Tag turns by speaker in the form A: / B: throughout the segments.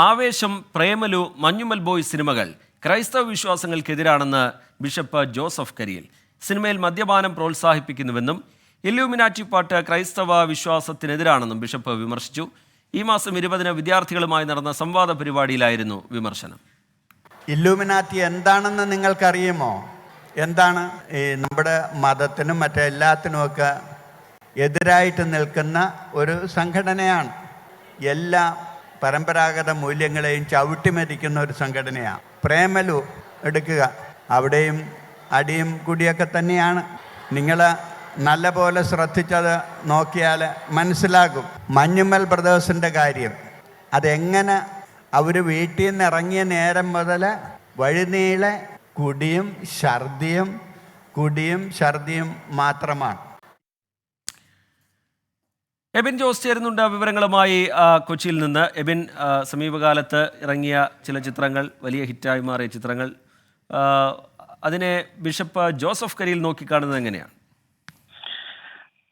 A: ആവേശം, പ്രേമലു, മഞ്ഞുമൽ ബോയ്സ് സിനിമകൾ ക്രൈസ്തവ വിശ്വാസങ്ങൾക്കെതിരാണെന്ന് ബിഷപ്പ് ജോസഫ് കരിയിൽ. സിനിമയിൽ മദ്യപാനം പ്രോത്സാഹിപ്പിക്കുന്നുവെന്നും ഇല്യൂമിനാറ്റി പാട്ട് ക്രൈസ്തവ വിശ്വാസത്തിനെതിരാണെന്നും ബിഷപ്പ് വിമർശിച്ചു. ഈ മാസം 20-ന് വിദ്യാർത്ഥികളുമായി നടന്ന സംവാദ പരിപാടിയിലായിരുന്നു വിമർശനം.
B: ഇല്യൂമിനാറ്റി എന്താണെന്ന് നിങ്ങൾക്കറിയുമോ? എന്താണ്? നമ്മുടെ മതത്തിനും മറ്റെല്ലാത്തിനുമൊക്കെ എതിരായിട്ട് നിൽക്കുന്ന ഒരു സംഘടനയാണ്. എല്ലാ പരമ്പരാഗത മൂല്യങ്ങളെയും ചവിട്ടിമരിക്കുന്ന ഒരു സംഘടനയാണ്. പ്രേമലു എടുക്കുക, അവിടെയും അടിയും കുടിയൊക്കെ തന്നെയാണ്. നിങ്ങൾ നല്ല പോലെ ശ്രദ്ധിച്ചത് നോക്കിയാൽ മനസ്സിലാകും. മഞ്ഞുമൽ ബ്രദേഴ്സിൻ്റെ കാര്യം, അതെങ്ങനെ അവർ വീട്ടിൽ നിന്ന് ഇറങ്ങിയ നേരം മുതൽ വഴിനീളെ കുടിയും ഛർദിയും മാത്രമാണ്.
A: എബിൻ ജോസ് ചേരുന്നുണ്ട് വിവരങ്ങളുമായി കൊച്ചിയിൽ നിന്ന്. എബിൻ, സമീപകാലത്ത് ഇറങ്ങിയ ചില ചിത്രങ്ങൾ, വലിയ ഹിറ്റായി മാറിയ ചിത്രങ്ങൾ, അതിനെ ബിഷപ്പ് ജോസഫ് കരിയിൽ നോക്കിക്കാണുന്നത് എങ്ങനെയാണ്?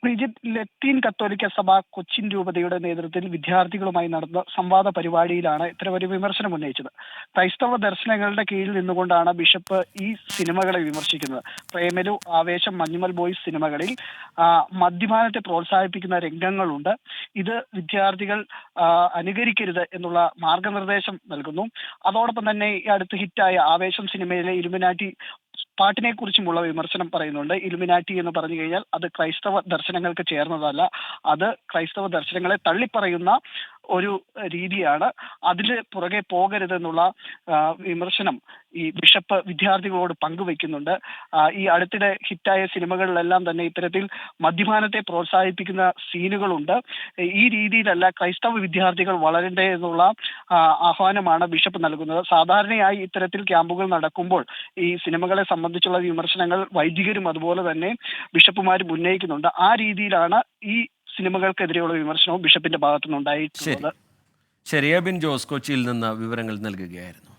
C: ശ്രീജിത്ത്, ലത്തീൻ കത്തോലിക്ക സഭ കൊച്ചിൻ രൂപതയുടെ നേതൃത്വത്തിൽ വിദ്യാർത്ഥികളുമായി നടന്ന സംവാദ പരിപാടിയിലാണ് ഇത്തരമൊരു വിമർശനം ഉന്നയിച്ചത്. ക്രൈസ്തവ ദർശനങ്ങളുടെ കീഴിൽ നിന്നുകൊണ്ടാണ് ബിഷപ്പ് ഈ സിനിമകളെ വിമർശിക്കുന്നത്. പ്രേമലു, ആവേശം, മഞ്ഞുമൽ ബോയ്സ് സിനിമകളിൽ മദ്യപാനത്തെ പ്രോത്സാഹിപ്പിക്കുന്ന രംഗങ്ങളുണ്ട്. ഇത് വിദ്യാർത്ഥികൾ അനുകരിക്കരുത് എന്നുള്ള മാർഗനിർദ്ദേശം നൽകുന്നു. അതോടൊപ്പം തന്നെ ഈ അടുത്ത് ഹിറ്റായ ആവേശം സിനിമയിലെ ഇലുമിനാറ്റി പാട്ടിനെ കുറിച്ചുമുള്ള വിമർശനം പറയുന്നുണ്ട്. ഇലുമിനാറ്റി എന്ന് പറഞ്ഞു കഴിഞ്ഞാൽ അത് ക്രൈസ്തവ ദർശനങ്ങൾക്ക് ചേർന്നതല്ല, അത് ക്രൈസ്തവ ദർശനങ്ങളെ തള്ളിപ്പറയുന്ന ഒരു രീതിയാണ്. അതിൽ പുറകെ പോകരുതെന്നുള്ള വിമർശനം ഈ ബിഷപ്പ് വിദ്യാർത്ഥികളോട് പങ്കുവെക്കുന്നുണ്ട്. ഈ അടുത്തിടെ ഹിറ്റായ സിനിമകളിലെല്ലാം തന്നെ ഇത്തരത്തിൽ മദ്യപാനത്തെ പ്രോത്സാഹിപ്പിക്കുന്ന സീനുകളുണ്ട്. ഈ രീതിയിലല്ല ക്രൈസ്തവ വിദ്യാർത്ഥികൾ വളരണ്ടേ എന്നുള്ള ആഹ്വാനമാണ് ബിഷപ്പ് നൽകുന്നത്. സാധാരണയായി ഇത്തരത്തിൽ ക്യാമ്പുകൾ നടക്കുമ്പോൾ ഈ സിനിമകളെ സംബന്ധിച്ചുള്ള വിമർശനങ്ങൾ വൈദികരും അതുപോലെ തന്നെ ബിഷപ്പുമാരും ഉന്നയിക്കുന്നുണ്ട്. ആ രീതിയിലാണ് ഈ സിനിമകൾക്കെതിരെയുള്ള വിമർശനവും ബിഷപ്പിന്റെ ഭാഗത്തുനിന്നുണ്ടായിട്ടുള്ളത്.
A: ശരി, എബിൻ ജോസ് കൊച്ചിയിൽ നിന്ന് വിവരങ്ങൾ നൽകുകയായിരുന്നു.